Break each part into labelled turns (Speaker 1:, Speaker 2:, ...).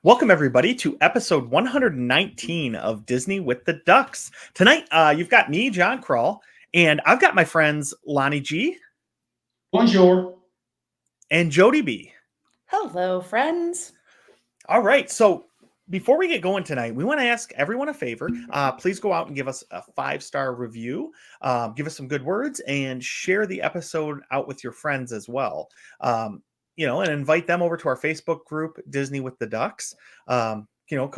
Speaker 1: Welcome, everybody, to episode 119 of Disney with the Ducks. Tonight, you've got me, John Krull, and I've got my friends Lonnie G.
Speaker 2: Bonjour.
Speaker 1: And Jody B.
Speaker 3: Hello, friends.
Speaker 1: All right, so before we get going tonight, we want to ask everyone a favor. Please go out and give us a 5-star review, give us some good words, and share the episode out with your friends as well. And invite them over to our Facebook group, Disney with the Ducks. Come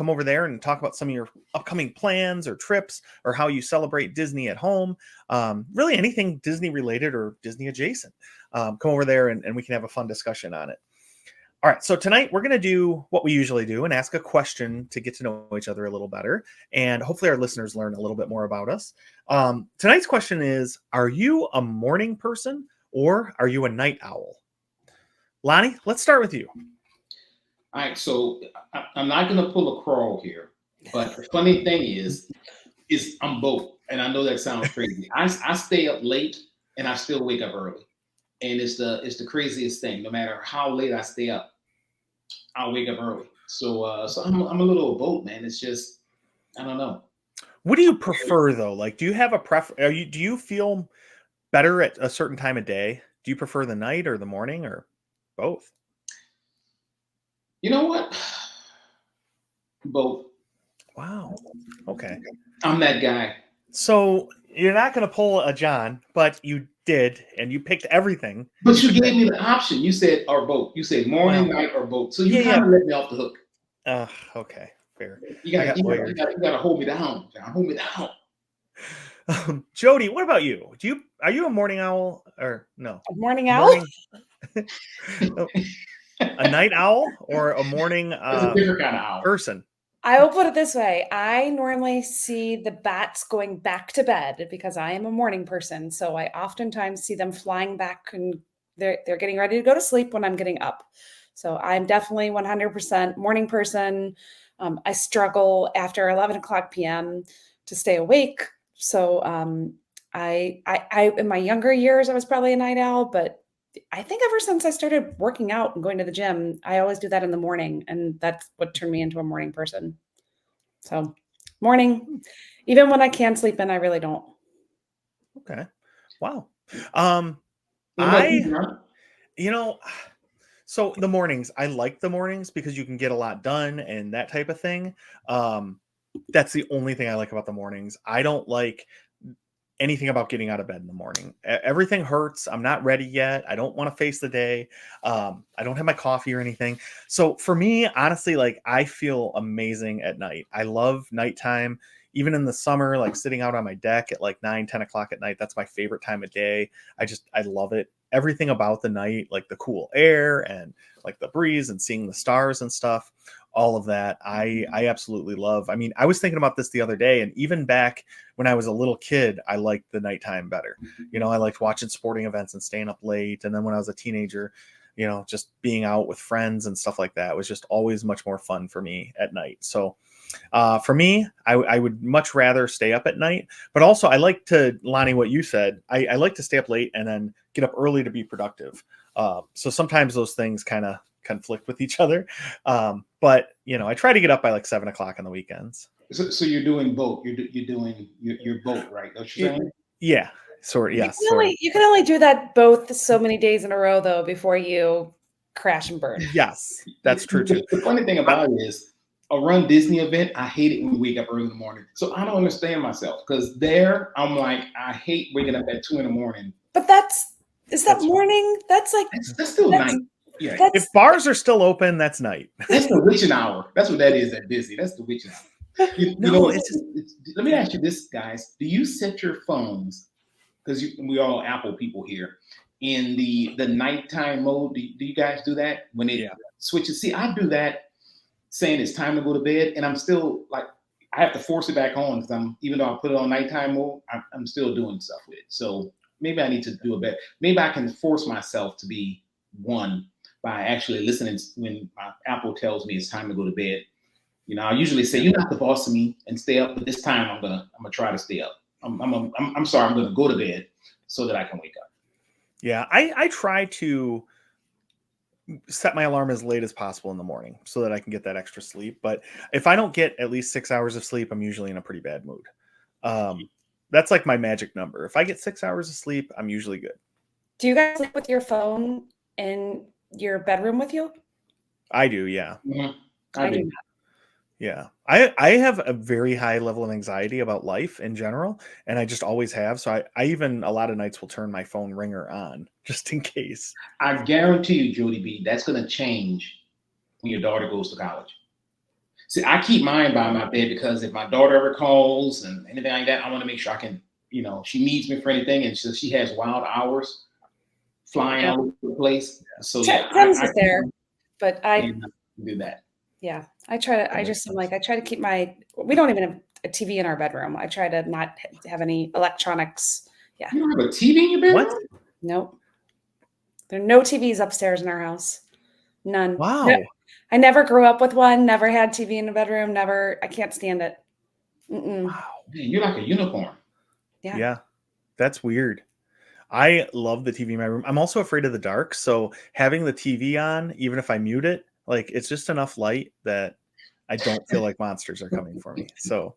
Speaker 1: over there and talk about some of your upcoming plans or trips or how you celebrate Disney at home. Really anything Disney related or Disney adjacent. Come over there and we can have a fun discussion on it. All right, so tonight we're going to do what we usually do and ask a question to get to know each other a little better. And hopefully our listeners learn a little bit more about us. Tonight's question is, are you a morning person or are you a night owl? Lonnie, let's start with you.
Speaker 2: All right, so I'm not going to pull a crawl here, but the funny thing is I'm both, and I know that sounds crazy. I stay up late and I still wake up early, and it's the craziest thing. No matter how late I stay up, I'll wake up early. So I'm a little of both, man. It's just I don't know.
Speaker 1: What do you prefer though? Like, do you have a do you feel better at a certain time of day? Do you prefer the night or the morning or both?
Speaker 2: You know what? Both.
Speaker 1: Wow. Okay.
Speaker 2: I'm that guy.
Speaker 1: So you're not going to pull a John, but you did, and you picked everything.
Speaker 2: But you gave me the option. You said or both. You said morning, night, or both. So you kind of let me off the hook.
Speaker 1: Okay. Fair.
Speaker 2: You got to hold me down, John. Hold me down.
Speaker 1: Jody, what about you? Are you a morning owl or no?
Speaker 3: A morning owl?
Speaker 1: A night owl or a morning
Speaker 2: a different kind of owl
Speaker 1: person?
Speaker 3: I will put it this way. I normally see the bats going back to bed because I am a morning person. So I oftentimes see them flying back and they're getting ready to go to sleep when I'm getting up. So I'm definitely 100% morning person. I struggle after 11 o'clock p.m. to stay awake. So I in my younger years, I was probably a night owl, but I think ever since I started working out and going to the gym, I always do that in the morning. And that's what turned me into a morning person. So morning, even when I can sleep in, I really don't.
Speaker 1: Okay. Wow. So the mornings, I like the mornings because you can get a lot done and that type of thing. That's the only thing I like about the mornings. I don't like anything about getting out of bed in the morning. Everything hurts. I'm not ready yet. I don't want to face the day. I don't have my coffee or anything. So for me, honestly, like I feel amazing at night. I love nighttime. Even in the summer, like sitting out on my deck at like 9-10 o'clock at night, that's my favorite time of day. I love it. Everything about the night, like the cool air and like the breeze and seeing the stars and stuff, all of that, I absolutely love. I mean, I was thinking about this the other day, and even back when I was a little kid, I liked the nighttime better. I liked watching sporting events and staying up late. And then when I was a teenager, just being out with friends and stuff like that was just always much more fun for me at night. So for me, I would much rather stay up at night, but also I like to, Lonnie, what you said, I like to stay up late and then get up early to be productive. So sometimes those things kind of conflict with each other. But I try to get up by like 7 o'clock on the weekends.
Speaker 2: So you're doing both. You're both, right? That's what you're saying?
Speaker 1: Yeah. Sort of. Yes.
Speaker 3: You can only do that both so many days in a row though, before you crash and burn.
Speaker 1: Yes, that's true too.
Speaker 2: The funny thing about it is a Run Disney event, I hate it when we wake up early in the morning. So I don't understand myself because there I'm like, I hate waking up at 2 a.m.
Speaker 3: But is that morning? That's like
Speaker 2: that's still night.
Speaker 1: Yeah. If bars are still open, that's night.
Speaker 2: That's the witching hour. That's what that is at Disney. That's the witching hour. Let me ask you this, guys. Do you set your phones, because we all Apple people here, in the nighttime mode? Do you guys do that when it switches? See, I do that saying it's time to go to bed, and I'm still like, I have to force it back on because even though I put it on nighttime mode, I'm still doing stuff with it. So maybe I need to do a better. Maybe I can force myself to be one by actually listening when my Apple tells me it's time to go to bed. I usually say, you're not the boss of me and stay up, but this time I'm gonna try to stay up. I'm sorry, I'm gonna go to bed so that I can wake up.
Speaker 1: Yeah, I try to set my alarm as late as possible in the morning so that I can get that extra sleep. But if I don't get at least 6 hours of sleep, I'm usually in a pretty bad mood. That's like my magic number. If I get 6 hours of sleep, I'm usually good.
Speaker 3: Do you guys sleep with your phone in your bedroom with you?
Speaker 1: I do, yeah.
Speaker 2: Mhm.
Speaker 3: I do not.
Speaker 1: Yeah. I have a very high level of anxiety about life in general, and I just always have. So I even a lot of nights will turn my phone ringer on just in case.
Speaker 2: I guarantee you, Jody B, that's going to change when your daughter goes to college. See, I keep mine by my bed because if my daughter ever calls and anything like that, I want to make sure I can, she needs me for anything, and so she has wild hours flying
Speaker 3: Yeah.
Speaker 2: all over the place. So
Speaker 3: Tim's is there, but I
Speaker 2: do that.
Speaker 3: Yeah, I try to. I try to keep we don't even have a TV in our bedroom. I try to not have any electronics. Yeah.
Speaker 2: You don't have a TV in your bedroom?
Speaker 1: What?
Speaker 3: Nope. There are no TVs upstairs in our house. None.
Speaker 1: Wow.
Speaker 3: No, I never grew up with one. Never had TV in the bedroom. Never. I can't stand it. Mm-mm.
Speaker 1: Wow.
Speaker 2: Man, you're like a unicorn.
Speaker 1: Yeah. That's weird. I love the TV in my room. I'm also afraid of the dark. So having the TV on, even if I mute it, like it's just enough light that I don't feel like monsters are coming for me. So,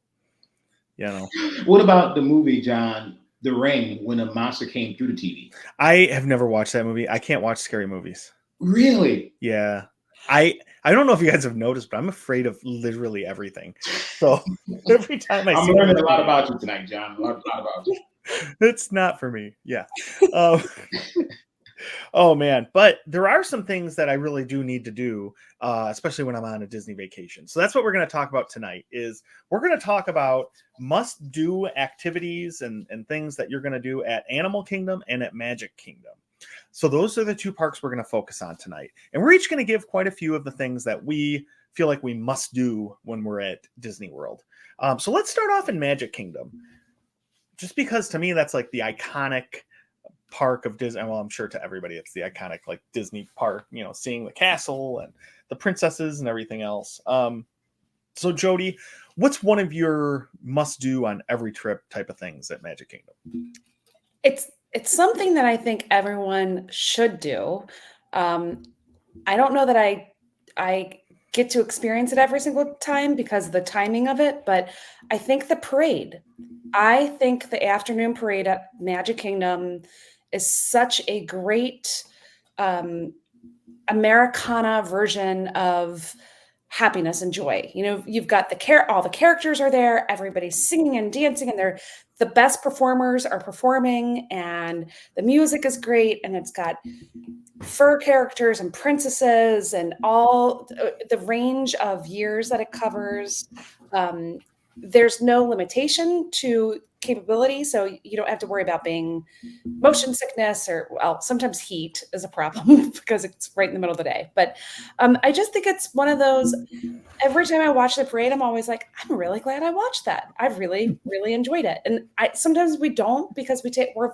Speaker 2: What about the movie, John, The Ring, when a monster came through the TV?
Speaker 1: I have never watched that movie. I can't watch scary movies.
Speaker 2: Really?
Speaker 1: Yeah. I don't know if you guys have noticed, but I'm afraid of literally everything. So every time
Speaker 2: I'm learning a lot about you tonight, John. A lot about you.
Speaker 1: It's not for me. Yeah. Oh man, but there are some things that I really do need to do, especially when I'm on a Disney vacation. So that's what we're going to talk about tonight. Is we're going to talk about must-do activities and things that you're going to do at Animal Kingdom and at Magic Kingdom. So those are the two parks we're going to focus on tonight, and we're each going to give quite a few of the things that we feel like we must do when we're at Disney World. So let's start off in Magic Kingdom, just because to me that's like the iconic park of Disney. Well, I'm sure to everybody it's the iconic like Disney park, seeing the castle and the princesses and everything else. So Jody, what's one of your must do on every trip type of things at Magic Kingdom?
Speaker 3: It's something that I think everyone should do. I don't know that I get to experience it every single time because of the timing of it, but I think the parade. I think the afternoon parade at Magic Kingdom is such a great Americana version of happiness and joy. You've got all the characters are there, everybody's singing and dancing, and the best performers are performing, and the music is great, and it's got fur characters and princesses and all the range of years that it covers. There's no limitation to capability, so you don't have to worry about being motion sickness sometimes heat is a problem because it's right in the middle of the day. But I just think it's one of those, every time I watch the parade, I'm always like, I'm really glad I watched that. I really, really enjoyed it. And sometimes we don't because we're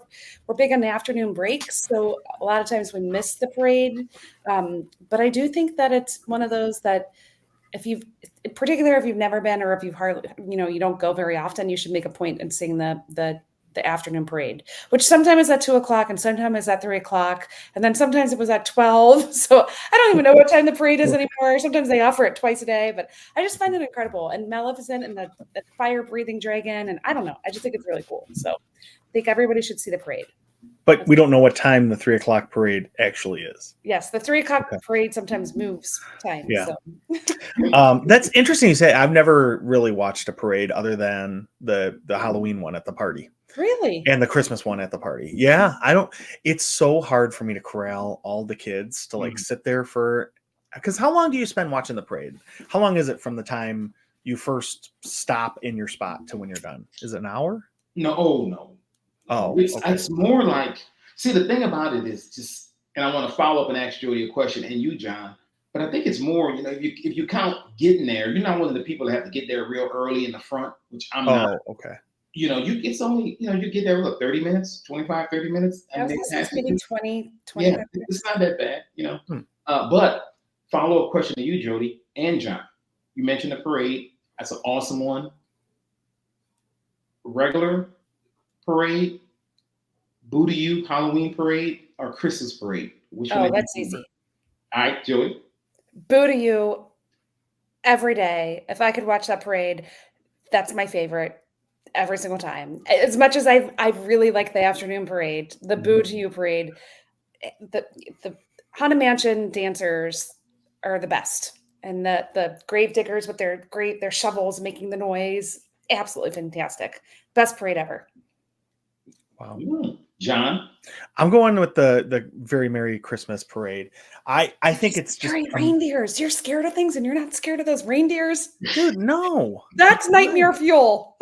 Speaker 3: big on the afternoon breaks. So a lot of times we miss the parade. But I do think that it's one of those that if you've never been, or if you've hardly, you don't go very often, you should make a point in seeing the afternoon parade, which sometimes is at 2:00 and sometimes is at 3:00. And then sometimes it was at 12. So I don't even know what time the parade is anymore. Sometimes they offer it twice a day, but I just find it incredible. And Maleficent and the fire breathing dragon. And I don't know, I just think it's really cool. So I think everybody should see the parade.
Speaker 1: But we don't know what time the 3:00 parade actually is.
Speaker 3: Yes, the 3:00 parade sometimes moves time.
Speaker 1: Yeah.
Speaker 3: So.
Speaker 1: That's interesting you say. I've never really watched a parade other than the Halloween one at the party.
Speaker 3: Really?
Speaker 1: And the Christmas one at the party. Yeah, it's so hard for me to corral all the kids to sit there because how long do you spend watching the parade? How long is it from the time you first stop in your spot to when you're done? Is it an hour?
Speaker 2: No.
Speaker 1: Oh,
Speaker 2: it's more like, see, the thing about it is just, and I want to follow up and ask Jody a question, and you, John, but I think it's more, if you count getting there, you're not one of the people that have to get there real early in the front, which I'm not.
Speaker 1: Oh, okay.
Speaker 2: It's only, you get there, 30 minutes, 25, 30 minutes.
Speaker 3: I was going to say maybe 20
Speaker 2: yeah, minutes. It's not that bad, But follow-up question to you, Jody and John. You mentioned the parade. That's an awesome one. Regular parade, Boo to You Halloween parade, or Christmas parade? Which one?
Speaker 3: Oh, that's easy.
Speaker 2: All right, Joey.
Speaker 3: Boo to you every day. If I could watch that parade, that's my favorite every single time. As much as I really like the afternoon parade, the Boo to You parade, the Haunted Mansion dancers are the best. And the grave diggers with their shovels making the noise, absolutely fantastic. Best parade ever.
Speaker 1: Wow.
Speaker 2: John?
Speaker 1: I'm going with the Very Merry Christmas parade. I think it's just
Speaker 3: reindeers. You're scared of things and you're not scared of those reindeers?
Speaker 1: Dude, no.
Speaker 3: That's nightmare fuel.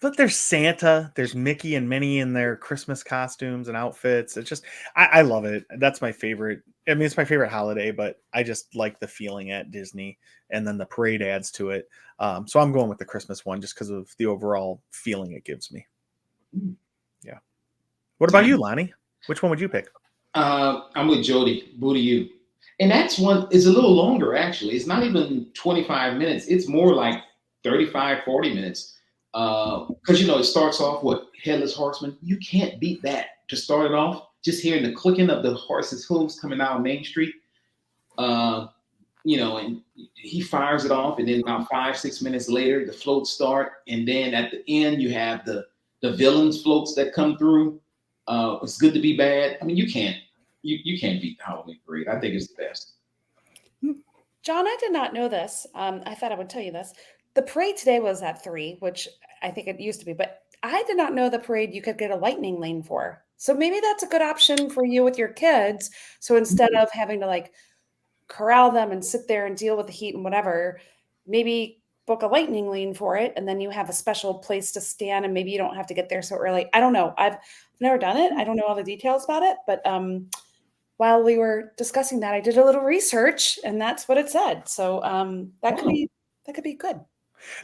Speaker 1: But there's Santa, there's Mickey and Minnie in their Christmas costumes and outfits. It's just, I love it. That's my favorite. I mean, it's my favorite holiday, but I just like the feeling at Disney, and then the parade adds to it. So I'm going with the Christmas one just because of the overall feeling it gives me. Yeah. What about you, Lonnie? Which one would you pick?
Speaker 2: I'm with Jody. Boo to you. And that's one is a little longer, actually. It's not even 25 minutes. It's more like 35, 40 minutes. Because, it starts off with Headless Horseman. You can't beat that to start it off. Just hearing the clicking of the horse's hooves coming out on Main Street. And he fires it off. And then about 5-6 minutes later, the floats start. And then at the end, you have the villains floats that come through. It's good to be bad. I mean, you can't beat the Halloween parade. I think it's the best.
Speaker 3: John, I did not know this. I thought I would tell you this. The parade today was at 3, which I think it used to be, but I did not know the parade you could get a lightning lane for. So maybe that's a good option for you with your kids. So instead of having to corral them and sit there and deal with the heat and whatever, maybe book a lightning lane for it. And then you have a special place to stand and maybe you don't have to get there so early. I don't know. I've never done it. I don't know all the details about it, but while we were discussing that, I did a little research and that's what it said. So that could be good.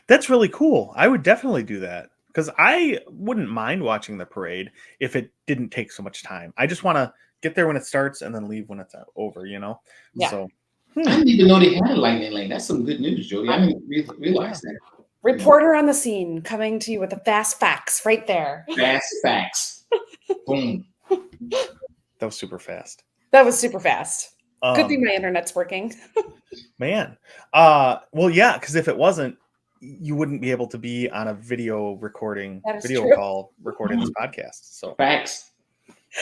Speaker 1: That's really cool. I would definitely do that because I wouldn't mind watching the parade if it didn't take so much time. I just want to get there when it starts and then leave when it's over,
Speaker 3: Yeah.
Speaker 1: So
Speaker 2: I didn't even know they had a lightning lane. That's some good news, Jody. I didn't realize that.
Speaker 3: Reporter on the scene coming to you with the fast facts right there.
Speaker 2: Fast facts. Boom.
Speaker 1: That was super fast.
Speaker 3: That was super fast. Good thing my internet's working.
Speaker 1: Man. Well, yeah, because if it wasn't, you wouldn't be able to be on a video call recording this podcast. So
Speaker 2: facts.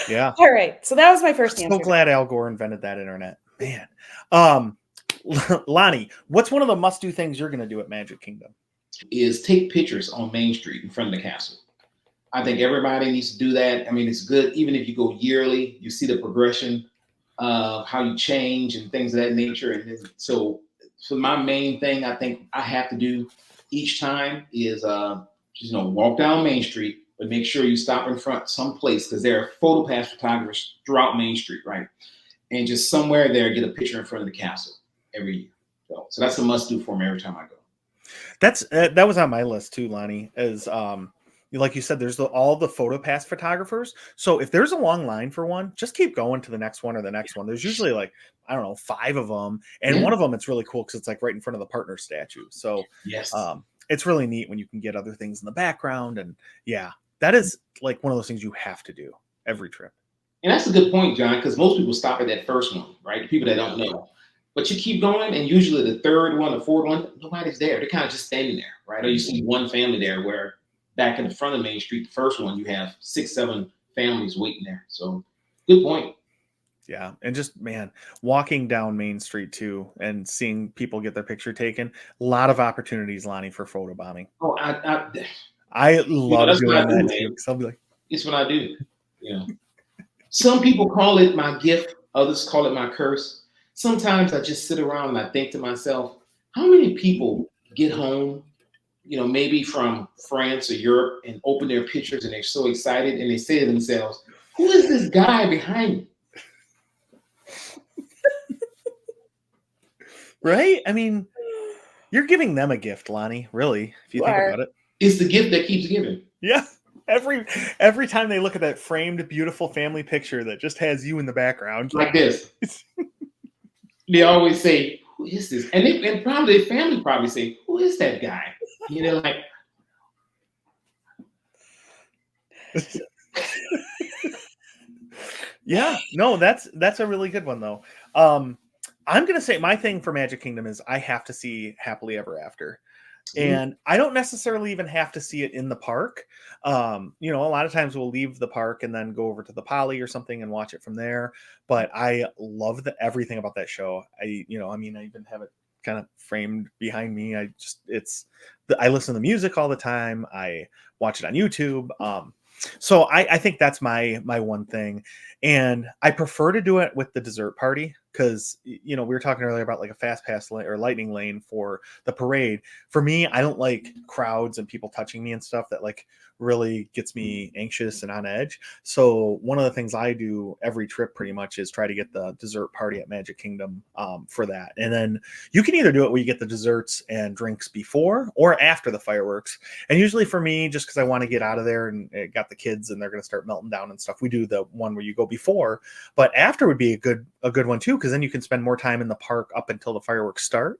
Speaker 1: Yeah.
Speaker 3: All right. So that was my first answer.
Speaker 1: So glad Al Gore invented that internet. Man. Lonnie, what's one of the must-do things you're going to do at Magic Kingdom?
Speaker 2: Is take pictures on Main Street in front of the castle. I think everybody needs to do that. I mean, it's good. Even if you go yearly, you see the progression of how you change and things of that nature. And so my main thing I think I have to do each time is, walk down Main Street, but make sure you stop in front someplace because there are photo pass photographers throughout Main Street, right? And just somewhere there, get a picture in front of the castle every year. So that's a must do for me every time I go.
Speaker 1: That was on my list too, Lonnie. Is like you said, there's all the photo pass photographers. So if there's a long line for one, just keep going to the next one or the next one. There's usually 5 of them, and one of them it's really cool because it's right in front of the partner statue. So
Speaker 2: yes,
Speaker 1: it's really neat when you can get other things in the background, and yeah, that is one of those things you have to do every trip.
Speaker 2: And that's a good point, John, because most people stop at that first one, right? The people that don't know. But you keep going, and usually the third one, the fourth one, nobody's there. They're kind of just standing there, right? Or you see one family there where back in the front of Main Street, the first one, you have 6-7 families waiting there. So good point.
Speaker 1: Yeah. And just, man, walking down Main Street too and seeing people get their picture taken, a lot of opportunities, Lonnie, for photobombing.
Speaker 2: Oh,
Speaker 1: I love doing that too. Because I'll be like,
Speaker 2: it's what I do. Some people call it my gift. Others call it my curse. Sometimes I just sit around and I think to myself, how many people get home, maybe from France or Europe and open their pictures and they're so excited and they say to themselves, who is this guy behind me?
Speaker 1: Right? I mean, you're giving them a gift, Lonnie, really, if you think about it.
Speaker 2: It's the gift that keeps giving.
Speaker 1: Yeah. Every time they look at that framed, beautiful family picture that just has you in the background.
Speaker 2: Like this. They always say, who is this? And probably their family probably say, who is that guy? They're like,
Speaker 1: Yeah, no, that's a really good one though. Um, I'm gonna say my thing for Magic Kingdom is I have to see Happily Ever After.
Speaker 2: Ooh,
Speaker 1: And I don't necessarily even have to see it in the park. A lot of times we'll leave the park and then go over to the Poly or something and watch it from there. But I love everything about that show. I even have it kind of framed behind me. I listen to the music all the time. I watch it on YouTube. So I think that's my one thing, and I prefer to do it with the dessert party because we were talking earlier about like a fast pass lane or lightning lane for the parade. For me, I don't like crowds and people touching me and stuff that like really gets me anxious and on edge. So one of the things I do every trip pretty much is try to get the dessert party at Magic Kingdom for that. And then you can either do it where you get the desserts and drinks before or after the fireworks. And usually for me, just because I want to get out of there and it got the kids and they're going to start melting down and stuff, we do the one where you go before, but after would be a good one too, because then you can spend more time in the park up until the fireworks start.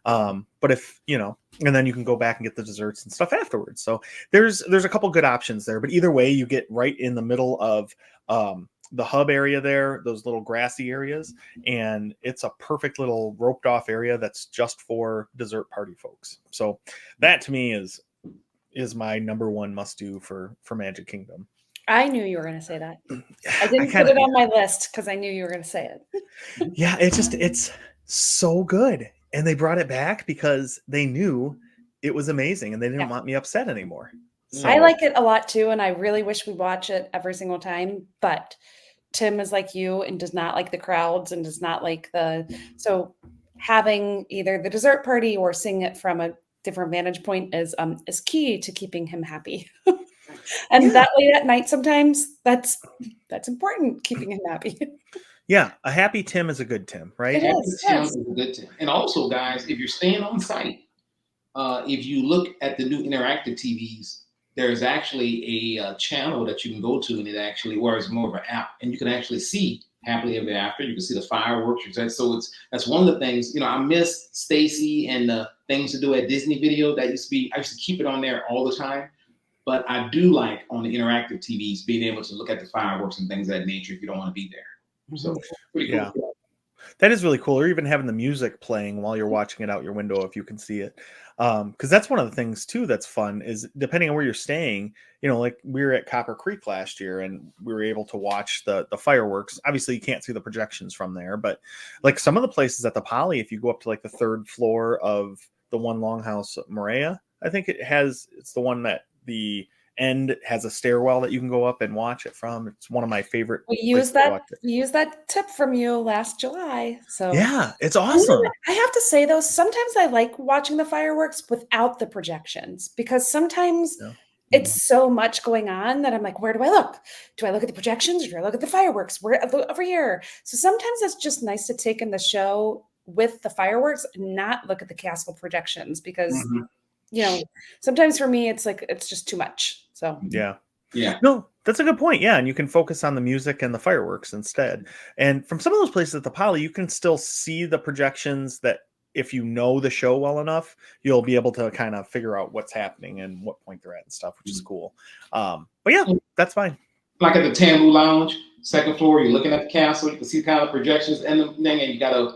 Speaker 1: But if and then you can go back and get the desserts and stuff afterwards. So there's a couple good options there, but either way, you get right in the middle of the hub area there, those little grassy areas, and it's a perfect little roped off area that's just for dessert party folks. So that to me is my number one must do for Magic Kingdom.
Speaker 3: I knew you were going to say that. I didn't
Speaker 1: put
Speaker 3: it on my list because I knew you were going to say it.
Speaker 1: Yeah, it's so good. And they brought it back because they knew it was amazing and they didn't want me upset anymore. So
Speaker 3: I like it a lot too, and I really wish we watch it every single time, but Tim is like you and does not like the crowds and does not like so having either the dessert party or seeing it from a different vantage point is key to keeping him happy. And that late at night sometimes that's important, keeping him happy.
Speaker 1: Yeah, a happy Tim is a good Tim, right?
Speaker 3: It is,
Speaker 2: Tim
Speaker 3: yes.
Speaker 2: is a good Tim. And also, guys, if you're staying on site, if you look at the new interactive TVs, there's actually a channel that you can go to, and it actually, where it's more of an app, and you can actually see Happily Ever After. You can see the fireworks. So that's one of the things. I miss Stacy and the things to do at Disney Video. That used to be, I used to keep it on there all the time. But I do like on the interactive TVs being able to look at the fireworks and things of that nature if you don't want to be there. So pretty cool.
Speaker 1: Yeah. That is really cool. Or even having the music playing while you're watching it out your window if you can see it. Because that's one of the things too that's fun is depending on where you're staying, like we were at Copper Creek last year and we were able to watch the fireworks. Obviously you can't see the projections from there, but like some of the places at the Poly, if you go up to like the third floor of the one Longhouse Maria, I think it's the one that the end has a stairwell that you can go up and watch it from. It's one of my favorite.
Speaker 3: We used that tip from you last July. So
Speaker 1: yeah, it's awesome.
Speaker 3: I have to say though, sometimes I like watching the fireworks without the projections because sometimes it's so much going on that I'm like, where do I look? Do I look at the projections or do I look at the fireworks? Where over here? So sometimes it's just nice to take in the show with the fireworks and not look at the castle projections because sometimes for me it's like it's just too much. So
Speaker 2: yeah,
Speaker 1: no, that's a good point. Yeah, and you can focus on the music and the fireworks instead. And from some of those places at the Poly, you can still see the projections that if you know the show well enough, you'll be able to kind of figure out what's happening and what point they're at and stuff, which is cool. But yeah, that's fine.
Speaker 2: Like at the Tambu Lounge, second floor, you're looking at the castle, you can see kind of projections and the thing, and you got a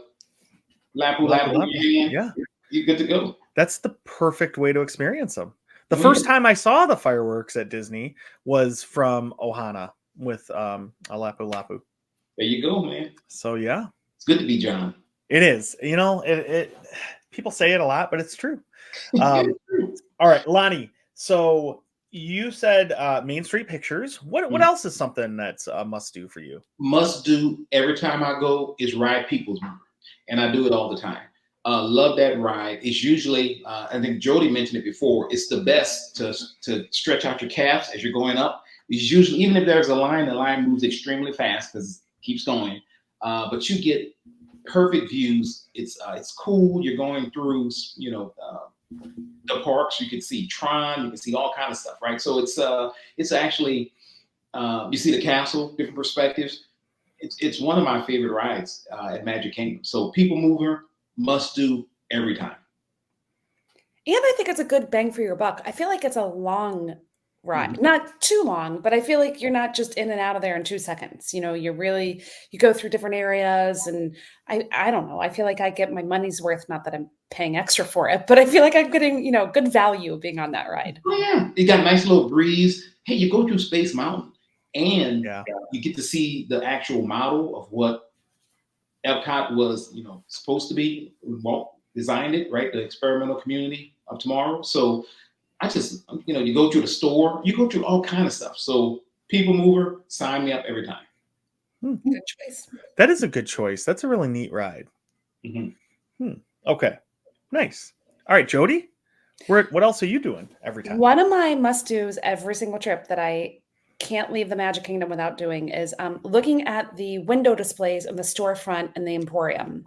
Speaker 2: lapu in your hand.
Speaker 1: Yeah,
Speaker 2: you're good to go.
Speaker 1: That's the perfect way to experience them. The first time I saw the fireworks at Disney was from Ohana with a lapu lapu.
Speaker 2: There you go, man.
Speaker 1: So yeah,
Speaker 2: it's good to be John.
Speaker 1: It is. It people say it a lot, but it's true. All right, Lonnie. So you said Main Street Pictures. What else is something that's a must do for you?
Speaker 2: Must do every time I go is ride People's Mover, and I do it all the time. Love that ride. It's usually, I think Jody mentioned it before, it's the best to stretch out your calves as you're going up. It's usually, even if there's a line, the line moves extremely fast because it keeps going. But you get perfect views. It's cool. You're going through, the parks. You can see Tron. You can see all kinds of stuff, right? So it's actually, you see the castle, different perspectives. It's one of my favorite rides at Magic Kingdom. So People Mover, must do every time.
Speaker 3: And I think it's a good bang for your buck. I feel like it's a long ride. Not too long, but I feel like you're not just in and out of there in 2 seconds. You go through different areas, and I don't know. I feel like I get my money's worth, not that I'm paying extra for it, but I feel like I'm getting, good value being on that ride.
Speaker 2: Oh yeah, you got a nice little breeze. Hey, you go to Space Mountain, and
Speaker 1: Yeah.
Speaker 2: you get to see the actual model of what Epcot was, supposed to be. Walt designed it, right? The experimental community of tomorrow. So I just, you go to the store, you go to all kind of stuff. So People Mover, sign me up every time.
Speaker 3: Good choice.
Speaker 1: That is a good choice. That's a really neat ride.
Speaker 2: Mm-hmm.
Speaker 1: Okay. Nice. All right, Jody, what else are you doing every time?
Speaker 3: One of my must-dos every single trip that I can't leave the Magic Kingdom without doing is looking at the window displays of the storefront and the Emporium.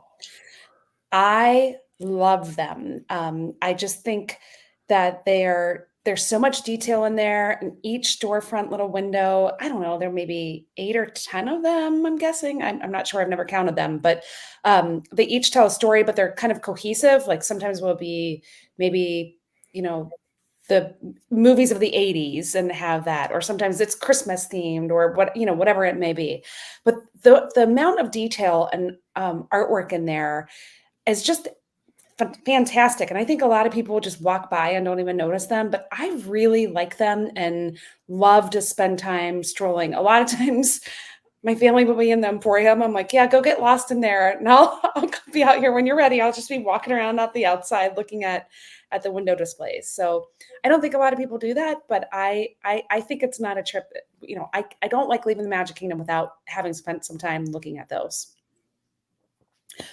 Speaker 3: I love them. I just think that there's so much detail in there, and each storefront little window, I don't know, there may be 8 or 10 of them, I'm guessing. I'm not sure, I've never counted them, but they each tell a story, but they're kind of cohesive. Like sometimes will be maybe, the movies of the 80s and have that, or sometimes it's Christmas themed, or whatever it may be. But the amount of detail and artwork in there is just fantastic. And I think a lot of people just walk by and don't even notice them, but I really like them and love to spend time strolling. A lot of times my family will be in the Emporium. I'm like, yeah, go get lost in there. And I'll be out here when you're ready. I'll just be walking around out the outside looking at the window displays. So I don't think a lot of people do that, but I think it's not a trip. I don't like leaving the Magic Kingdom without having spent some time looking at those.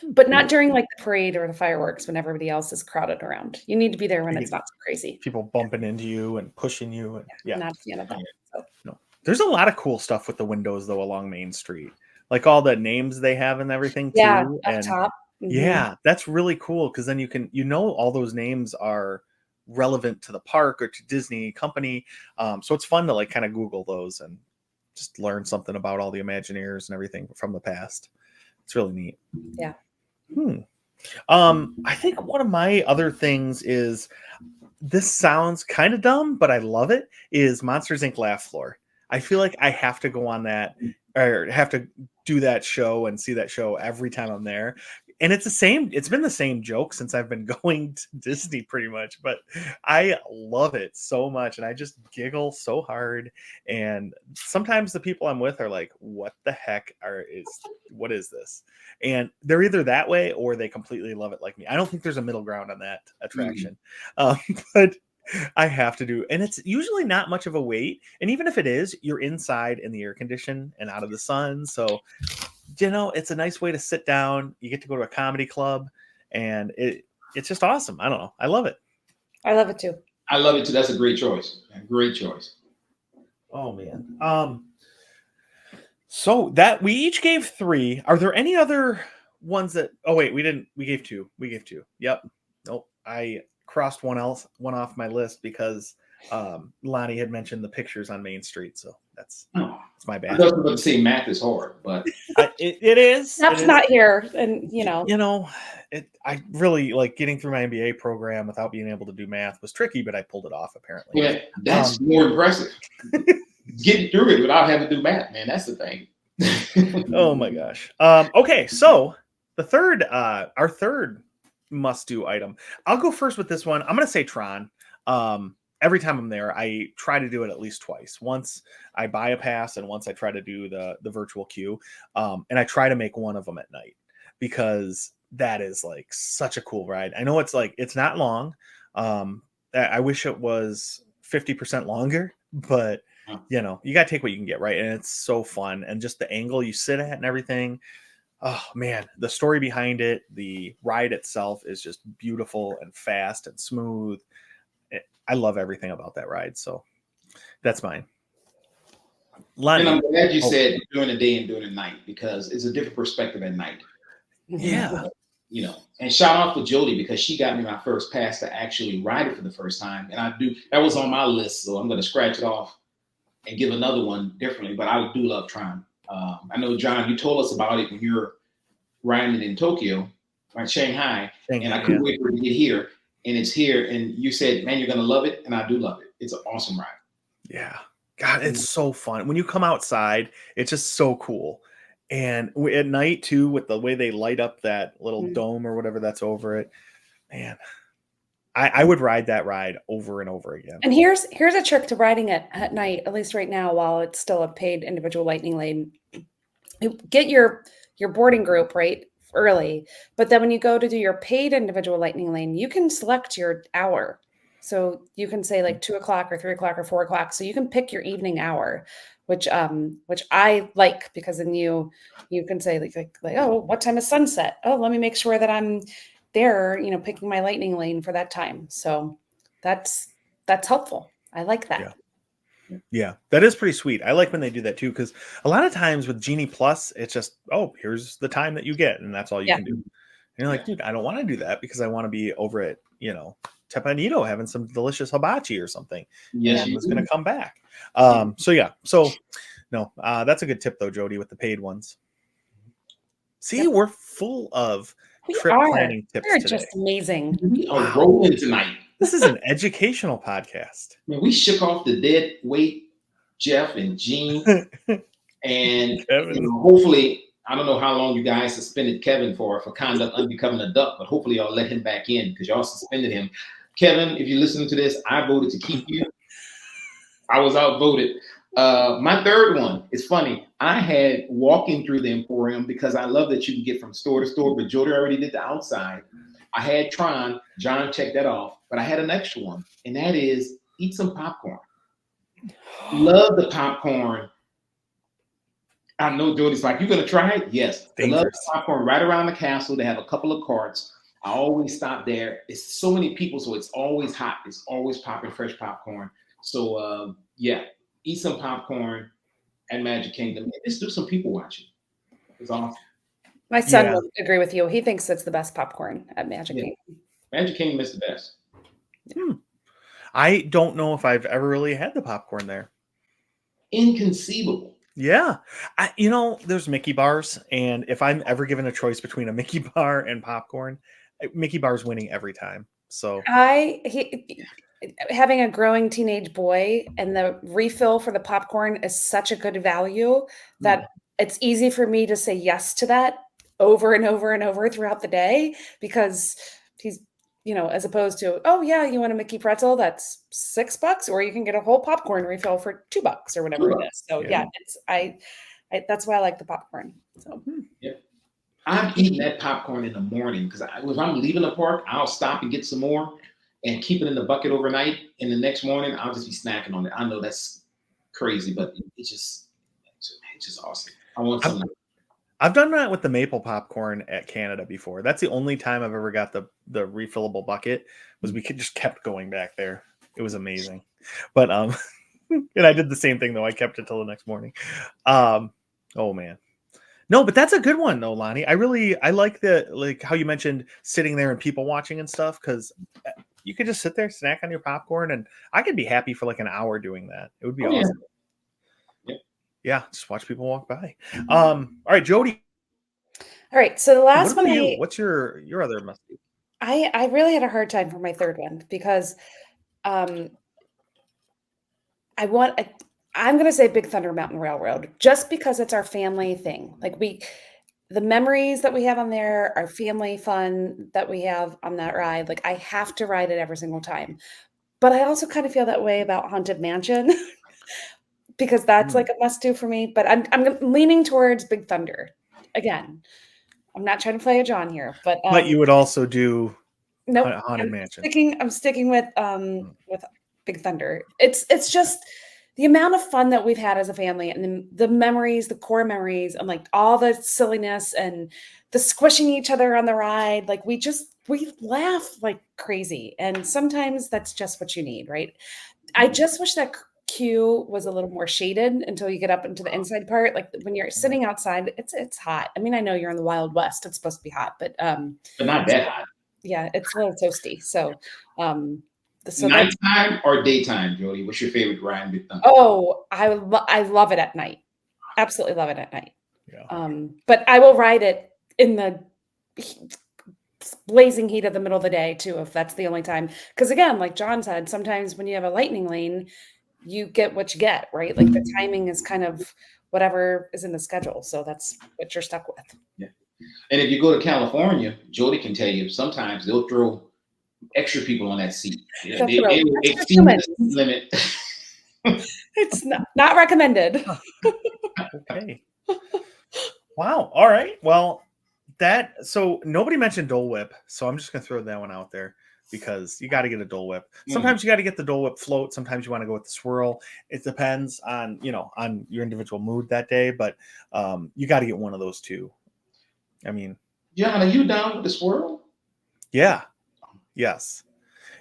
Speaker 3: But not during like the parade or the fireworks when everybody else is crowded around. You need to be there when it's not so crazy.
Speaker 1: People bumping into you and pushing you. And yeah.
Speaker 3: Not a fan of that. So.
Speaker 1: No. There's a lot of cool stuff with the windows though along Main Street. Like all the names they have and everything too.
Speaker 3: Yeah, up
Speaker 1: and
Speaker 3: top. Mm-hmm.
Speaker 1: Yeah, that's really cool because then you can all those names are relevant to the park or to Disney company. So it's fun to like kind of Google those and just learn something about all the Imagineers and everything from the past. It's really neat.
Speaker 3: Yeah.
Speaker 1: I think one of my other things is, this sounds kind of dumb, but I love it, is Monsters Inc. Laugh Floor. I feel like I have to go on that or have to do that show and see that show every time I'm there. And it's been the same joke since I've been going to Disney pretty much, but I love it so much. And I just giggle so hard. And sometimes the people I'm with are like, what the heck what is this? And they're either that way or they completely love it like me. I don't think there's a middle ground on that attraction. But I have to do, and it's usually not much of a wait. And even if it is, you're inside in the air condition and out of the sun. So, it's a nice way to sit down. You get to go to a comedy club, and it's just awesome. I don't know. I love it.
Speaker 3: I love it too.
Speaker 2: I love it too. That's a great choice. Great choice.
Speaker 1: Oh man. So that we each gave 3. Are there any other ones that? Oh wait, we didn't. We gave 2. Yep. Nope. I crossed one off my list because Lonnie had mentioned the pictures on Main Street. So that's my bad.
Speaker 2: I was about to say math is hard, but
Speaker 1: it is.
Speaker 3: That's not here, and
Speaker 1: I really like getting through my MBA program without being able to do math was tricky, but I pulled it off apparently.
Speaker 2: Yeah, that's more impressive. Getting through it without having to do math, man. That's the thing.
Speaker 1: Oh my gosh. Okay, so the third, our third must-do item. I'll go first with this one. I'm going to say Tron. Every time I'm there, I try to do it at least twice. Once I buy a pass, and once I try to do the virtual queue. And I try to make one of them at night because that is like such a cool ride. I know it's not long. I wish it was 50% longer, but you got to take what you can get, right? And it's so fun. And just the angle you sit at and everything. Oh man, the story behind it, the ride itself is just beautiful and fast and smooth. I love everything about that ride. So that's mine. Lonnie,
Speaker 2: and I'm glad you said during the day and during the night, because it's a different perspective at night.
Speaker 1: Yeah.
Speaker 2: And shout out to Jody, because she got me my first pass to actually ride it for the first time. And that was on my list. So I'm going to scratch it off and give another one differently. But I do love Tron. I know, John, you told us about it when you were riding it in Tokyo, right? Shanghai. And I couldn't wait for it to get here. And it's here. And you said, man, you're going to love it. And I do love it. It's an awesome ride.
Speaker 1: Yeah. God, it's so fun. When you come outside, it's just so cool. And at night too, with the way they light up that little dome or whatever that's over it, man, I would ride that ride over and over again.
Speaker 3: And here's a trick to riding it at night, at least right now, while it's still a paid individual lightning lane. You get your boarding group right early, but then when you go to do your paid individual lightning lane, you can select your hour. So you can say like 2 o'clock or 3 o'clock or 4 o'clock. So you can pick your evening hour, which I like, because then you can say like, oh, what time is sunset? Oh, let me make sure that I'm there, picking my lightning lane for that time. So that's helpful. I like that.
Speaker 1: Yeah, that is pretty sweet. I like when they do that too, because a lot of times with Genie Plus, it's just, oh, here's the time that you get, and that's all you can do. And you're like, dude, I don't want to do that because I want to be over at, Tepanito having some delicious hibachi or something.
Speaker 2: Yes,
Speaker 1: it's going to come back. No, that's a good tip though, Jody, with the paid ones. See, we're full of trip planning tips
Speaker 3: They're
Speaker 1: today.
Speaker 3: just amazing.
Speaker 2: We are rolling tonight.
Speaker 1: This is an educational podcast.
Speaker 2: Man, we shook off the dead weight, Jeff and Gene, and hopefully, I don't know how long you guys suspended Kevin for conduct unbecoming a duck, but hopefully y'all let him back in because y'all suspended him. Kevin, if you're listening to this, I voted to keep you. I was outvoted. My third one is funny. I had walking through the Emporium because I love that you can get from store to store, but Jody already did the outside. I had Tron. John checked that off, but I had an extra one, and that is eat some popcorn. Love the popcorn. I know Jody's like, you gonna try it? Yes. I love the popcorn right around the castle. They have a couple of carts. I always stop there. It's so many people, so it's always hot. It's always popping fresh popcorn. So eat some popcorn at Magic Kingdom. Let's do some people watching. It's awesome.
Speaker 3: My son would agree with you. He thinks it's the best popcorn at Magic Kingdom.
Speaker 2: Magic Kingdom is the best.
Speaker 1: I don't know if I've ever really had the popcorn there.
Speaker 2: Inconceivable.
Speaker 1: Yeah. There's Mickey bars, and if I'm ever given a choice between a Mickey bar and popcorn, Mickey bar's winning every time. So
Speaker 3: having a growing teenage boy, and the refill for the popcorn is such a good value that it's easy for me to say yes to that over and over and over throughout the day, because he's, as opposed to, oh yeah, you want a Mickey pretzel, that's $6, or you can get a whole popcorn refill for $2 or whatever it is. So it's I that's why I like the popcorn. So
Speaker 2: I'm eating that popcorn in the morning because if I'm leaving the park, I'll stop and get some more and keep it in the bucket overnight. And the next morning, I'll just be snacking on it. I know that's crazy, but it's just awesome. I want some.
Speaker 1: I've done that with the maple popcorn at Canada before. That's the only time I've ever got the refillable bucket. Was we just kept going back there. It was amazing. But and I did the same thing though. I kept it till the next morning. Oh man. No, but that's a good one though, Lonnie. I like how you mentioned sitting there and people watching and stuff, because you could just sit there, snack on your popcorn, and I could be happy for like an hour doing that. It would be awesome. Yeah, just watch people walk by. All right, Jody.
Speaker 3: All right, so the last one.
Speaker 1: What's your other must do?
Speaker 3: I really had a hard time for my third one because I'm going to say Big Thunder Mountain Railroad, just because it's our family thing. Like the memories that we have on there, our family fun that we have on that ride. Like I have to ride it every single time. But I also kind of feel that way about Haunted Mansion because that's like a must do for me. But I'm leaning towards Big Thunder. Again, I'm not trying to play a John here, but
Speaker 1: you would also do Haunted
Speaker 3: Mansion. I'm sticking with Big Thunder. It's just the amount of fun that we've had as a family, and the memories, the core memories, and like all the silliness and the squishing each other on the ride. Like we laugh like crazy. And sometimes that's just what you need, right? I just wish that queue was a little more shaded until you get up into the inside part. Like when you're sitting outside, it's hot. I mean, I know you're in the Wild West. It's supposed to be hot, but
Speaker 2: not that hot.
Speaker 3: Yeah, it's a little toasty. So
Speaker 2: nighttime or daytime, Jody? What's your favorite ride? Big Thunder?
Speaker 3: Oh, I love it at night. Absolutely love it at night.
Speaker 1: Yeah.
Speaker 3: But I will ride it in the blazing heat of the middle of the day too, if that's the only time. Because again, like John said, sometimes when you have a lightning lane, you get what you get, right? Like the timing is kind of whatever is in the schedule. So that's what you're stuck with.
Speaker 2: Yeah. And if you go to California, Jody can tell you sometimes they'll throw extra people on that seat. Yeah, they will exceed the seat limit.
Speaker 3: It's not recommended.
Speaker 1: Okay. Wow. All right. Well, so nobody mentioned Dole Whip, so I'm just gonna throw that one out there because you got to get a Dole Whip. Sometimes you got to get the Dole Whip float. Sometimes you want to go with the swirl. It depends on on your individual mood that day, but you got to get one of those two. I mean,
Speaker 2: John, are you down with the swirl?
Speaker 1: Yeah. Yes.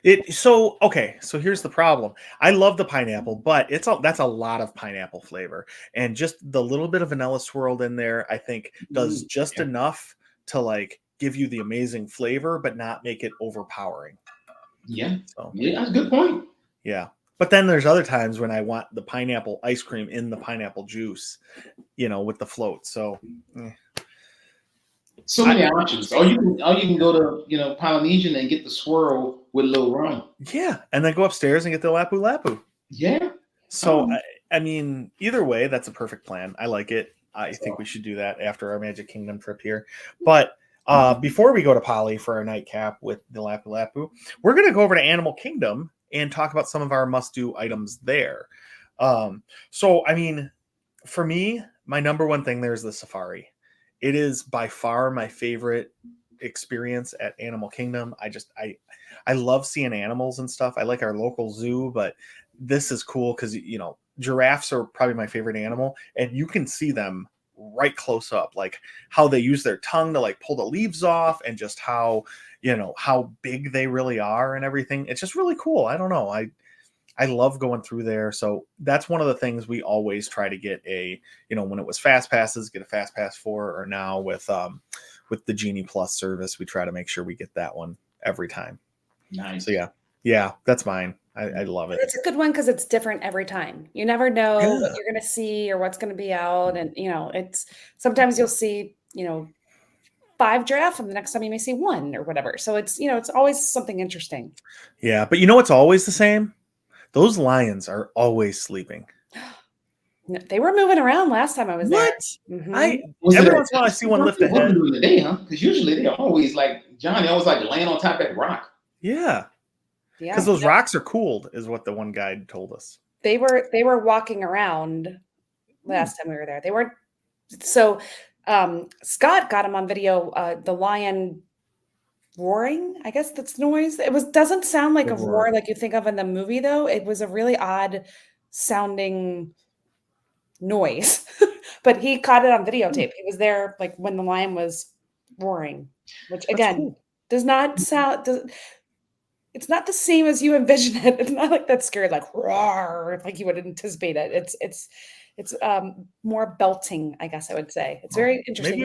Speaker 1: Okay, so here's the problem. I love the pineapple, but that's a lot of pineapple flavor, and just the little bit of vanilla swirled in there, I think, does just enough to like give you the amazing flavor, but not make it overpowering.
Speaker 2: Yeah. So yeah, that's a good point.
Speaker 1: Yeah. But then there's other times when I want the pineapple ice cream in the pineapple juice, with the float. So.
Speaker 2: So many options. Or you can go to Polynesian and get the swirl with a little rum.
Speaker 1: Yeah, and then go upstairs and get the Lapu Lapu.
Speaker 2: Yeah.
Speaker 1: So I mean, either way, that's a perfect plan. I like it. I think we should do that after our Magic Kingdom trip here. But before we go to Poly for our nightcap with the Lapu Lapu, we're going to go over to Animal Kingdom and talk about some of our must-do items there. So I mean, for me, my number one thing there is the safari. It is by far my favorite experience at Animal Kingdom. I love seeing animals and stuff. I like our local zoo, but this is cool because giraffes are probably my favorite animal, and you can see them right close up, like how they use their tongue to like pull the leaves off, and just how big they really are and everything. It's just really cool. I don't know. I love going through there. So that's one of the things we always try to get when it was fast passes, get a fast pass for, or now with the Genie Plus service, we try to make sure we get that one every time.
Speaker 2: Nice.
Speaker 1: So yeah, that's mine. I love it.
Speaker 3: It's a good one because it's different every time. You never know what you're going to see or what's going to be out. And, it's sometimes you'll see, 5 giraffe, and the next time you may see 1 or whatever. So it's, it's always something interesting.
Speaker 1: Yeah. But it's always the same. Those lions are always sleeping.
Speaker 3: They were moving around last time I was there.
Speaker 1: Mm-hmm. Every once in a while I see one lift a head.
Speaker 2: During the day, huh? Because usually they're always like Johnny, always like laying on top of that rock.
Speaker 1: Yeah. Because those rocks are cooled, is what the one guide told us.
Speaker 3: They were walking around last time we were there. They weren't. So Scott got him on video. The lion roaring, I guess that's noise. It doesn't sound like a roar like you think of in the movie, though. It was a really odd sounding noise, but he caught it on videotape. He was there like when the lion was roaring, which again does not sound. It's not the same as you envision it. It's not like that scared, like roar, like you would anticipate it. It's more belting, I guess I would say. It's very interesting.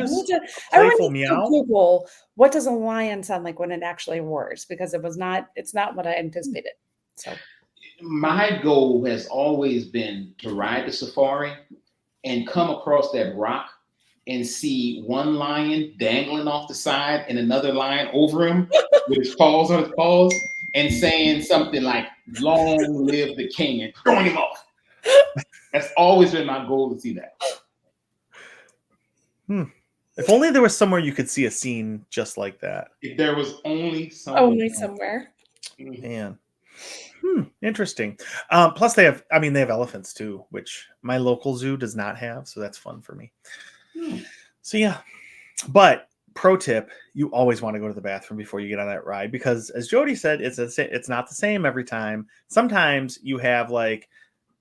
Speaker 3: I remember Google what does a lion sound like when it actually roars, because it's not what I anticipated. So
Speaker 2: my goal has always been to ride the safari and come across that rock and see one lion dangling off the side and another lion over him with his paws on his paws and saying something like, "Long live the king," and throwing him off. That's always been my goal, to see that.
Speaker 1: If only there was somewhere you could see a scene just like that.
Speaker 2: If there was only somewhere.
Speaker 1: Man. Interesting. Plus they have elephants too, which my local zoo does not have, so that's fun for me. So yeah. But pro tip, you always want to go to the bathroom before you get on that ride, because as Jody said, it's not the same every time. Sometimes you have like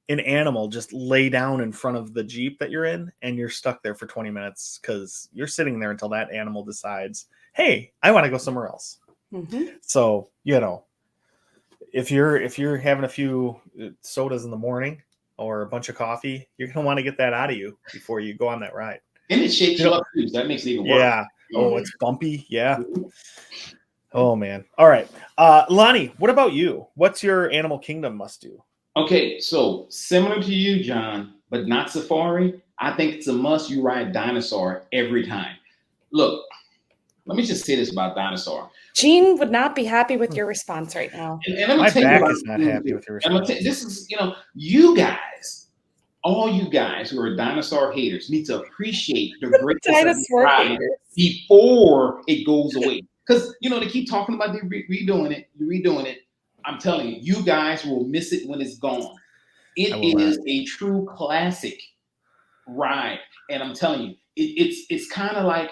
Speaker 1: an animal just lay down in front of the Jeep that you're in, and you're stuck there for 20 minutes because you're sitting there until that animal decides, hey, I want to go somewhere else.
Speaker 3: Mm-hmm.
Speaker 1: So, if you're having a few sodas in the morning or a bunch of coffee, you're going to want to get that out of you before you go on that ride.
Speaker 2: And it shakes you up too. That makes it even worse.
Speaker 1: Yeah. Oh, it's bumpy. Yeah. Oh, man. All right. Lonnie, what about you? What's your Animal Kingdom must do?
Speaker 2: Okay, so similar to you, John, but not safari. I think it's a must you ride dinosaur every time. Look, let me just say this about Dinosaur.
Speaker 3: Gene would not be happy with your response right now.
Speaker 2: And let me
Speaker 1: My
Speaker 2: tell you
Speaker 1: back
Speaker 2: about
Speaker 1: is not happy with your
Speaker 2: and I'm gonna
Speaker 1: response.
Speaker 2: tell you, this is, you guys, all you guys who are dinosaur haters need to appreciate the greatness of this
Speaker 3: Dinosaur
Speaker 2: ride
Speaker 3: haters.
Speaker 2: before it goes away. Because they keep talking about redoing it. I'm telling you, you guys will miss it when it's gone. It is a true classic ride, and I'm telling you, it's kind of like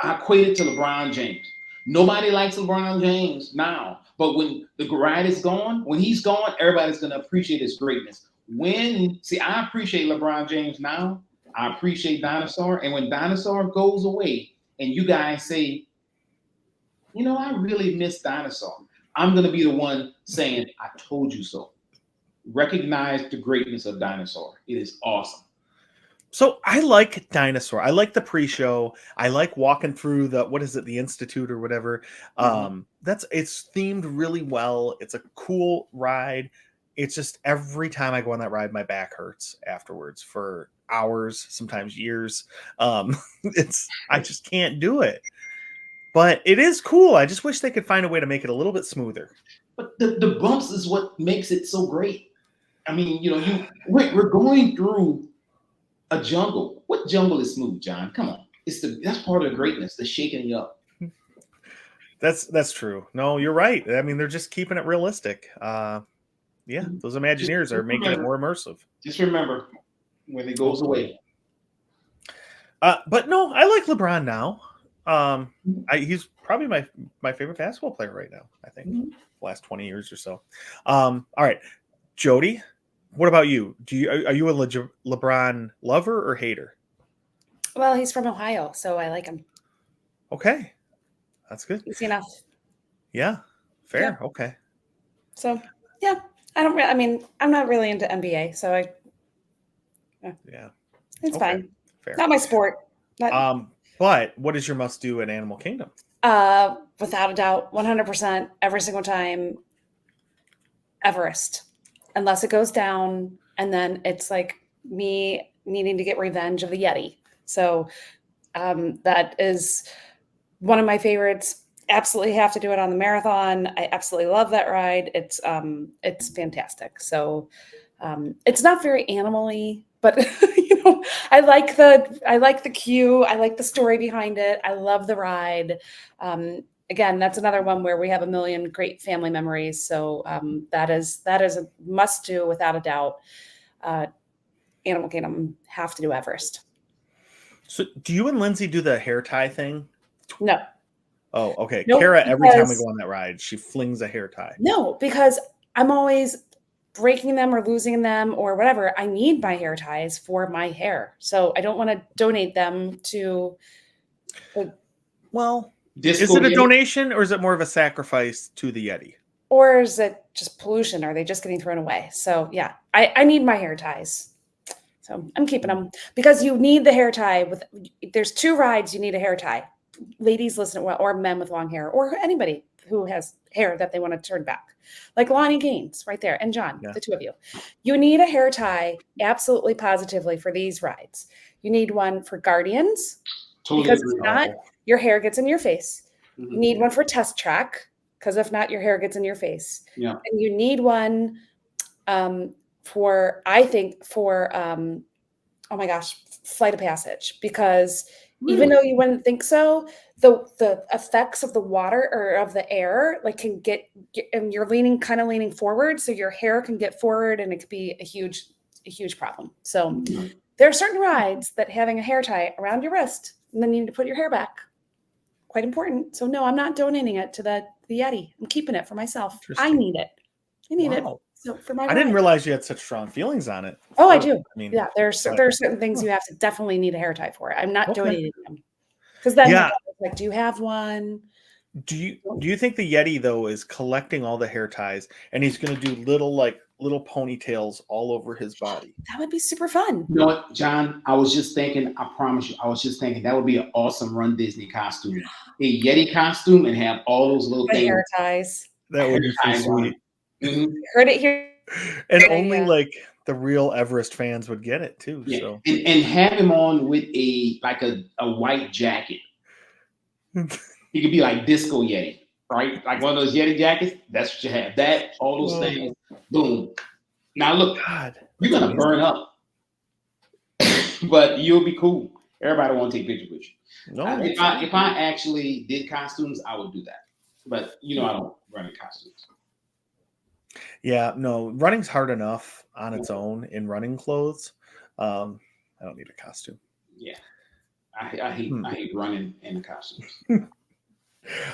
Speaker 2: I equate it to LeBron James. Nobody likes LeBron James now, but when the ride is gone, when he's gone, everybody's going to appreciate his greatness. I appreciate LeBron James now. I appreciate Dinosaur, and when Dinosaur goes away, and you guys say, I really miss Dinosaur, I'm going to be the one saying, I told you so. Recognize the greatness of Dinosaur. It is awesome.
Speaker 1: So I like Dinosaur. I like the pre-show. I like walking through the Institute or whatever. It's themed really well. It's a cool ride. It's just every time I go on that ride, my back hurts afterwards for hours, sometimes years. I just can't do it. But it is cool. I just wish they could find a way to make it a little bit smoother.
Speaker 2: But the bumps is what makes it so great. I mean, we're going through a jungle. What jungle is smooth, John? Come on. That's part of the greatness, the shaking you up.
Speaker 1: That's true. No, you're right. I mean, they're just keeping it realistic. Those Imagineers are making it more immersive.
Speaker 2: Just remember when it goes away.
Speaker 1: But no, I like LeBron now. He's probably my favorite basketball player right now, I think. Last 20 years or so. All right. Jody, what about you? Are you a LeBron lover or hater?
Speaker 3: Well, he's from Ohio, so I like him.
Speaker 1: Okay. That's good.
Speaker 3: Easy enough.
Speaker 1: Yeah. Fair.
Speaker 3: Yeah.
Speaker 1: Okay.
Speaker 3: So, yeah. I'm not really into NBA, so it's fine.
Speaker 1: Fair.
Speaker 3: Not my sport.
Speaker 1: But what is your must do in Animal Kingdom?
Speaker 3: Without a doubt, 100%, every single time, Everest. Unless it goes down, and then it's like me needing to get revenge of the Yeti. So that is one of my favorites. Absolutely have to do it on the marathon. I absolutely love that ride. It's fantastic. So it's not very animal-y, but I like the queue. I like the story behind it. I love the ride. Again, that's another one where we have a million great family memories. So that is a must do without a doubt. Animal Kingdom, have to do Everest.
Speaker 1: So do you and Lindsay do the hair tie thing?
Speaker 3: No.
Speaker 1: Oh, okay.
Speaker 3: Nope,
Speaker 1: Kara, every time we go on that ride, she flings a hair tie.
Speaker 3: No, because I'm always breaking them or losing them or whatever. I need my hair ties for my hair. So I don't want to donate them to.
Speaker 1: Is it a donation or is it more of a sacrifice to the Yeti?
Speaker 3: Or is it just pollution? Are they just getting thrown away? So yeah, I need my hair ties. So I'm keeping them because you need the hair tie. There's 2 rides you need a hair tie. Ladies listen, or men with long hair, or anybody who has hair that they want to turn back, like Lonnie Gaines right there, and John, the 2 of you. You need a hair tie, absolutely positively, for these rides. You need one for Guardians, because if not, your hair gets in your face. You need one for Test Track, because if not, your hair gets in your face.
Speaker 2: Yeah.
Speaker 3: And you need one for oh my gosh, Flight of Passage, because even though you wouldn't think so, the effects of the water or of the air can get and you're kind of leaning forward, so your hair can get forward and it could be a huge problem. So there are certain rides that having a hair tie around your wrist and then you need to put your hair back, quite important. So no, I'm not donating it to the Yeti. I'm keeping it for myself. I need it. It. So for my
Speaker 1: I didn't realize you had such strong feelings on it.
Speaker 3: Oh, I do. I mean, yeah, there are certain things you have to definitely need a hair tie for. I'm not donating them because then do you have one?
Speaker 1: Do you think the Yeti though is collecting all the hair ties and he's going to do little ponytails all over his body?
Speaker 3: That would be super fun.
Speaker 2: You know what, John? I was just thinking. I promise you, I was just thinking that would be an awesome Run Disney costume, a Yeti costume, and have all those little things.
Speaker 3: Hair ties.
Speaker 1: That would be so sweet.
Speaker 3: Heard it here.
Speaker 1: And only the real Everest fans would get it too.
Speaker 2: Yeah.
Speaker 1: So
Speaker 2: and have him on with a white jacket. He could be like Disco Yeti, right? Like one of those Yeti jackets. That's what you have. That, all those things. Boom. Now look,
Speaker 1: God,
Speaker 2: you're gonna burn up, but you'll be cool. Everybody want to take pictures with you.
Speaker 1: no,
Speaker 2: If I actually did costumes, I would do that. But I don't run in costumes.
Speaker 1: yeah, no, running's hard enough on its own in running clothes. I don't need a costume.
Speaker 2: Yeah, I hate running in costumes.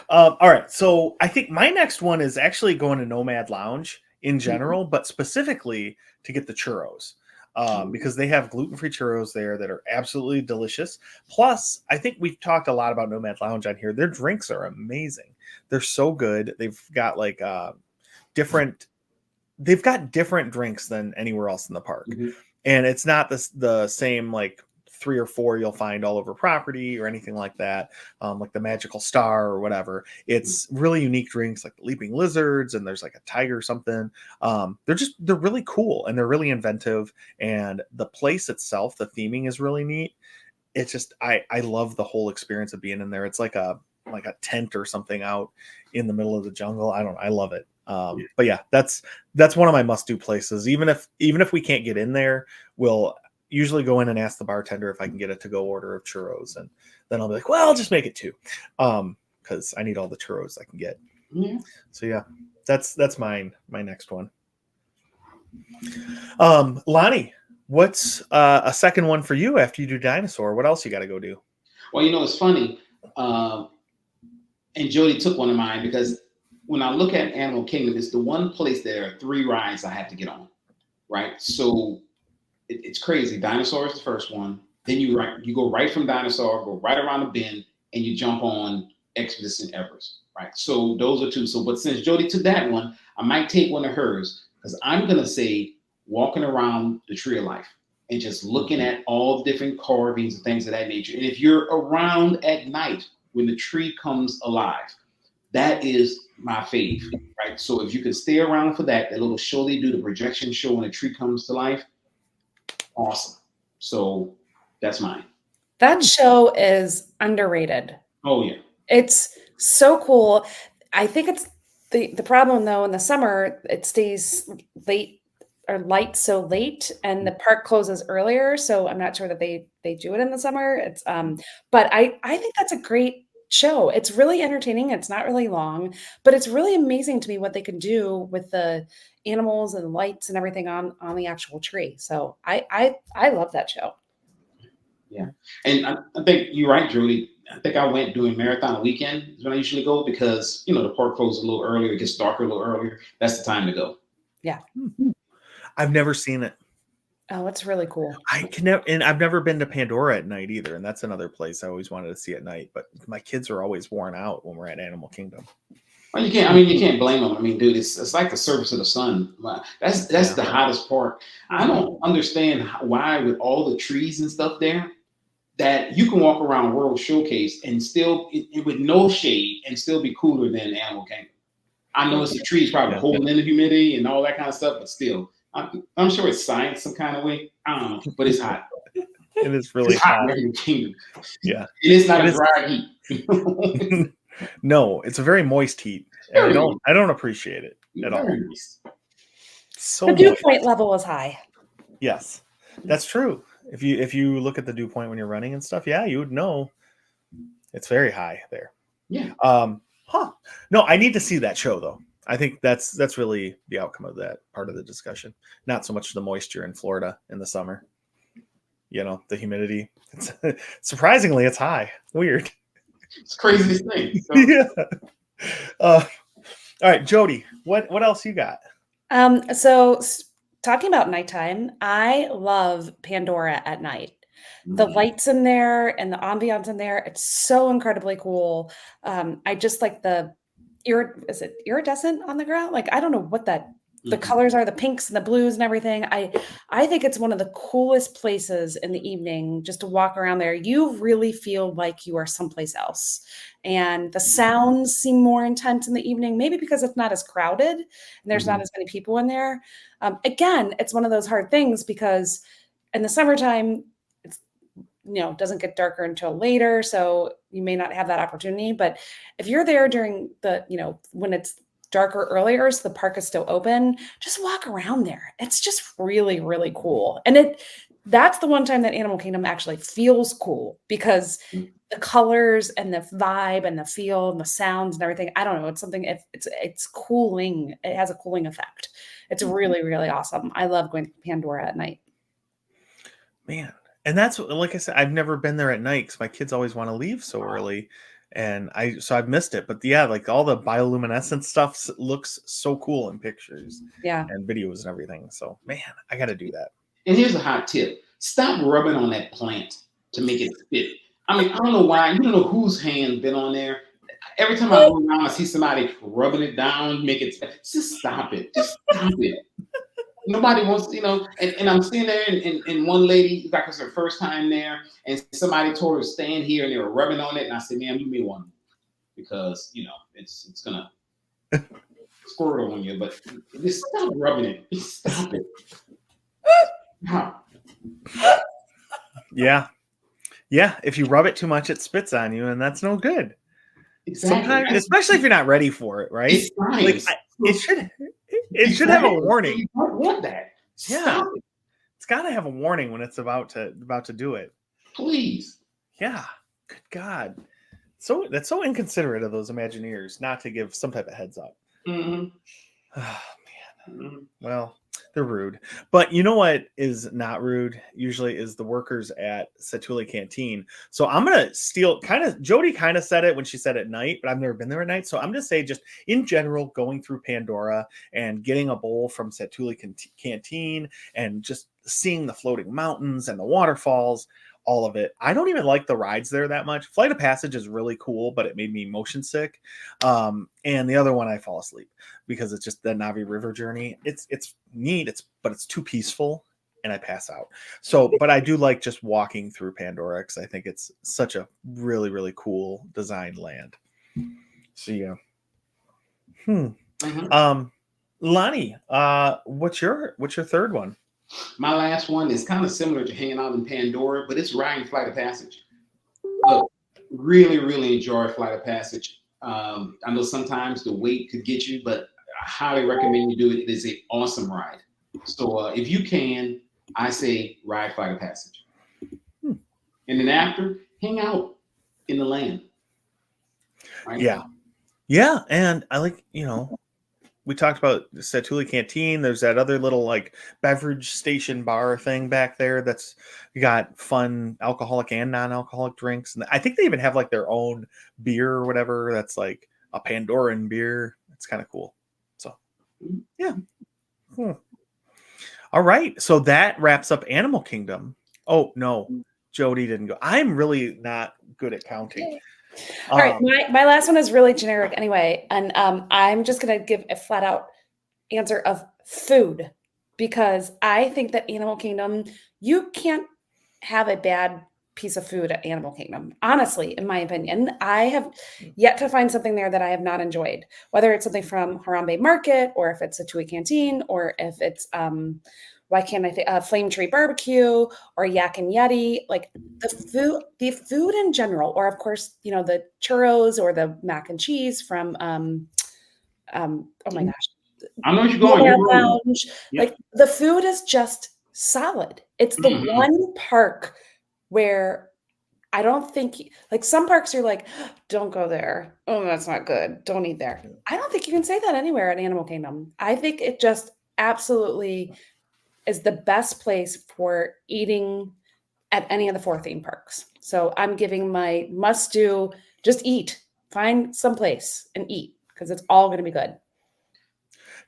Speaker 1: All right, so I think my next one is actually going to Nomad Lounge in general, but specifically to get the churros. Because they have gluten-free churros there that are absolutely delicious. Plus, I think we've talked a lot about Nomad Lounge on here. Their drinks are amazing. They're so good. They've got like different drinks than anywhere else in the park. And it's not the same like 3 or 4 you'll find all over property or anything like that, like the Magical Star or whatever. It's really unique drinks like the Leaping Lizards, and there's like a tiger something. They're really cool and they're really inventive. And the place itself, the theming is really neat. It's just I love the whole experience of being in there. It's like a tent or something out in the middle of the jungle. I love it. But yeah, that's one of my must-do places. Even if we can't get in there, we'll usually go in and ask the bartender if I can get a to-go order of churros, and then I'll be like, well, I'll just make it 2, because I need all the churros I can get. So yeah, that's my next one. Lonnie, what's a second one for you after you do dinosaur? What else you got to go do?
Speaker 2: Well, it's funny, and Jody took one of mine, because when I look at Animal Kingdom, it's the one place there are 3 rides I have to get on, right? So it's crazy. Dinosaur is the first one. Then you go right from Dinosaur, go right around the bend, and you jump on Expedition Everest, right? So those are 2. So, but since Jody took that one, I might take one of hers, because I'm gonna say walking around the Tree of Life and just looking at all the different carvings and things of that nature. And if you're around at night when the tree comes alive, that is my fave, right? So if you can stay around for that little show they do, the projection show when a tree comes to life, awesome. So that's mine.
Speaker 3: That show is underrated.
Speaker 2: Oh yeah.
Speaker 3: It's so cool. I think it's the problem though, in the summer, it stays late or light so late, and the park closes earlier. So I'm not sure that they do it in the summer. It's but I think that's a great show. It's really entertaining. It's not really long, but it's really amazing to me what they can do with the animals and lights and everything on the actual tree. So I love that show.
Speaker 2: Yeah, and I think you're right, Judy. I think I went during marathon weekend is when I usually go, because the park closes a little earlier, it gets darker a little earlier. That's the time to go.
Speaker 3: Yeah.
Speaker 1: I've never seen it.
Speaker 3: Oh, it's really cool.
Speaker 1: And I've never been to Pandora at night either, and that's another place I always wanted to see at night. But my kids are always worn out when we're at Animal Kingdom.
Speaker 2: Well, you can't blame them. I mean, dude, it's like the surface of the sun. That's the hottest part. I don't understand why, with all the trees and stuff there, that you can walk around World Showcase and still with no shade and still be cooler than Animal Kingdom. I know it's the trees probably holding in the humidity and all that kind of stuff, but still, I'm sure it's science some kind of way. I don't know, but it's hot.
Speaker 1: It is really hot.
Speaker 2: In Kingdom.
Speaker 1: Yeah,
Speaker 2: it is not a dry heat.
Speaker 1: No, it's a very moist heat. I don't appreciate it at all.
Speaker 3: So the dew point level is high.
Speaker 1: Yes, that's true. If you look at the dew point when you're running and stuff, yeah, you would know it's very high there.
Speaker 2: Yeah.
Speaker 1: No, I need to see that show though. I think that's really the outcome of that part of the discussion. Not so much the moisture in Florida in the summer. The humidity. Surprisingly, it's high. Weird.
Speaker 2: It's the craziest thing. So.
Speaker 1: Yeah. All right, Jody, what else you got?
Speaker 3: So talking about nighttime, I love Pandora at night. The lights in there and the ambiance in there, it's so incredibly cool. I just like is it iridescent on the ground? Like, I don't know what the colors are, the pinks and the blues and everything. I think it's one of the coolest places in the evening just to walk around there. You really feel like you are someplace else. And the sounds seem more intense in the evening, maybe because it's not as crowded and there's not as many people in there. Again, it's one of those hard things because in the summertime, doesn't get darker until later. So you may not have that opportunity. But if you're there during the, when it's darker earlier, so the park is still open, just walk around there. It's just really, really cool. And that's the one time that Animal Kingdom actually feels cool, because the colors and the vibe and the feel and the sounds and everything, I don't know. It's something, it's cooling. It has a cooling effect. It's really, really awesome. I love going to Pandora at night.
Speaker 1: Man. And that's, like I said, I've never been there at night because my kids always want to leave so early. And I've missed it. But yeah, like all the bioluminescent stuff looks so cool in pictures and videos and everything. So man, I got to do that.
Speaker 2: And here's a hot tip. Stop rubbing on that plant to make it fit. I mean, I don't know why. You don't know whose hand been on there. Every time I go around, I see somebody rubbing it down, make it fit. Just stop it. Just stop it. Nobody wants, and I'm sitting there, and one lady, like it was her first time there, and somebody told her to stand here, and they were rubbing on it, and I said, ma'am, you may want to, because, it's going to squirt on you, but just stop rubbing it. Just stop it.
Speaker 1: Yeah. If you rub it too much, it spits on you, and that's no good.
Speaker 2: Exactly.
Speaker 1: Sometimes, especially if you're not ready for it, right?
Speaker 2: It's
Speaker 1: like it should have a warning.
Speaker 2: You don't want that. Stop it.
Speaker 1: It's got to have a warning when it's about to do it.
Speaker 2: Please.
Speaker 1: Yeah. Good God. So that's so inconsiderate of those Imagineers not to give some type of heads up.
Speaker 2: Mm-hmm.
Speaker 1: Oh, man. Well, they're rude. But you know what is not rude usually is the workers at Satu'li Canteen. So I'm going to steal Jody kind of said it when she said at night, but I've never been there at night. So I'm just saying, just in general, going through Pandora and getting a bowl from Satu'li Canteen and just seeing the floating mountains and the waterfalls, all of it. I don't even like the rides there that much. Flight of Passage is really cool, but it made me motion sick. And the other one, I fall asleep because it's just the Navi River journey. It's neat, but it's too peaceful, and I pass out. So, but I do like just walking through Pandora because I think it's such a really, really cool designed land. So yeah. Lonnie, what's your third one?
Speaker 2: My last one is kind of similar to hanging out in Pandora, but it's riding Flight of Passage. Look, really, really enjoy Flight of Passage. I know sometimes the wait could get you, but I highly recommend you do it. It is an awesome ride. So if you can, I say ride Flight of Passage. And then after, hang out in the land. Right?
Speaker 1: Yeah. And I like, we talked about the Satu'li Canteen. There's that other little like beverage station bar thing back there that's got fun alcoholic and non-alcoholic drinks. And I think they even have like their own beer or whatever that's like a Pandoran beer. It's kind of cool. So, yeah. All right. So that wraps up Animal Kingdom. Oh, no. Jody didn't go. I'm really not good at counting.
Speaker 3: All right, my last one is really generic anyway, and I'm just going to give a flat out answer of food, because I think that Animal Kingdom, you can't have a bad piece of food at Animal Kingdom. Honestly, in my opinion, I have yet to find something there that I have not enjoyed, whether it's something from Harambe Market, or if it's a Tui Canteen, or if it's why can't I think Flame Tree Barbecue or Yak and Yeti, like the food in general, or of course, the churros or the mac and cheese from oh my gosh.
Speaker 2: I know you're going.
Speaker 3: Lounge. Yep. Like the food is just solid. It's the one park where I don't think, like some parks are like, don't go there. Oh, that's not good. Don't eat there. I don't think you can say that anywhere at Animal Kingdom. I think it just absolutely is the best place for eating at any of the 4 theme parks. So I'm giving my must do, just eat, find some place and eat, because it's all going to be good.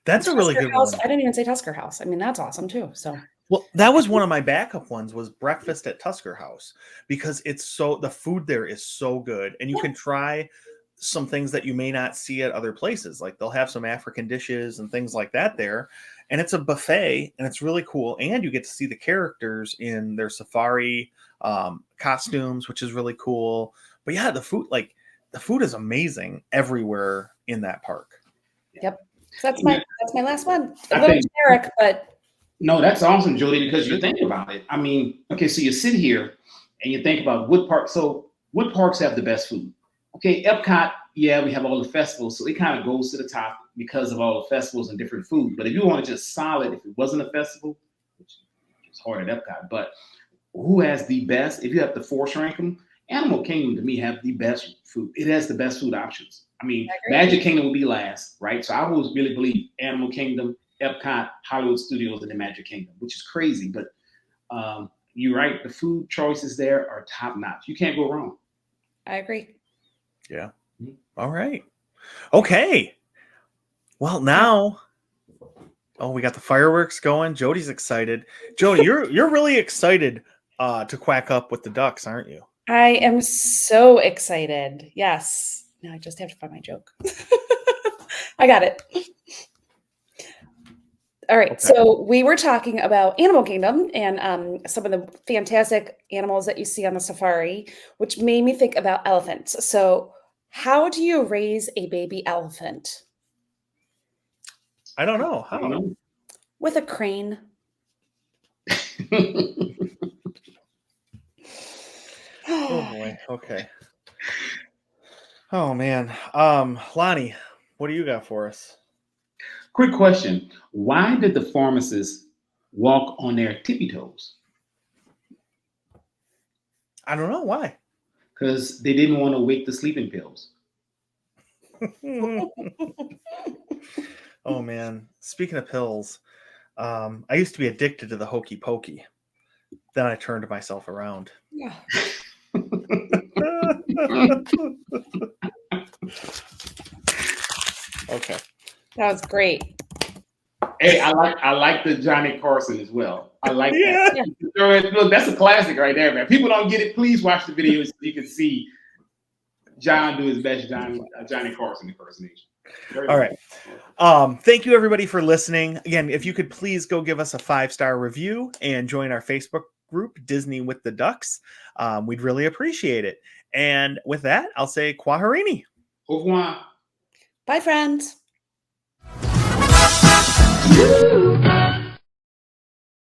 Speaker 1: That's a really good
Speaker 3: House,
Speaker 1: one.
Speaker 3: I didn't even say Tusker House. I mean, that's awesome too. So,
Speaker 1: well, that was one of my backup ones, was breakfast at Tusker House, because the food there is so good, and you can try some things that you may not see at other places. Like they'll have some African dishes and things like that there. And it's a buffet, and it's really cool. And you get to see the characters in their safari costumes, which is really cool. But yeah, the food is amazing everywhere in that park.
Speaker 3: Yep. So that's my last one. A little generic, but
Speaker 2: no, that's awesome, Jody, because you think about it. I mean, okay, so you sit here and you think about what park. So what parks have the best food? Okay, Epcot, yeah, we have all the festivals, so it kind of goes to the top because of all the festivals and different food. But if you want to just solid, if it wasn't a festival, which is hard at Epcot, but who has the best? If you have to force rank them, Animal Kingdom to me have the best food. It has the best food options. I mean, Magic Kingdom will be last, right? So I always really believe Animal Kingdom, Epcot, Hollywood Studios, and the Magic Kingdom, which is crazy, but you're right. The food choices there are top notch. You can't go wrong.
Speaker 3: I agree.
Speaker 1: Yeah. All right. Okay. Well, now, we got the fireworks going. Jody's excited. Jody, you're really excited to quack up with the ducks, aren't you?
Speaker 3: I am so excited. Yes. Now I just have to find my joke. I got it. All right.
Speaker 1: Okay.
Speaker 3: So we were talking about Animal Kingdom and some of the fantastic animals that you see on the safari, which made me think about elephants. So how do you raise a baby elephant?
Speaker 1: I don't know.
Speaker 2: I
Speaker 1: How?
Speaker 2: don't know.
Speaker 3: With a crane.
Speaker 1: Oh boy. Okay. Oh man. Lonnie, what do you got for us?
Speaker 2: Quick question. Why did the pharmacists walk on their tippy toes?
Speaker 1: I don't know why.
Speaker 2: Because they didn't want to wake the sleeping pills.
Speaker 1: Oh man. Speaking of pills, I used to be addicted to the hokey pokey. Then I turned myself around.
Speaker 3: Yeah.
Speaker 1: Okay.
Speaker 3: That was great.
Speaker 2: Hey, I like the Johnny Carson as well. I like
Speaker 1: Yeah.
Speaker 2: that. Look, that's a classic right there, man. People don't get it. Please watch the video so you can see John do his best Johnny Carson impersonation.
Speaker 1: All right. Thank you everybody for listening. Again, if you could please go give us a 5-star review and join our Facebook group, Disney with the Ducks. We'd really appreciate it. And with that, I'll say Kwaherini.
Speaker 2: Au revoir.
Speaker 3: Bye, friends.
Speaker 4: Woo!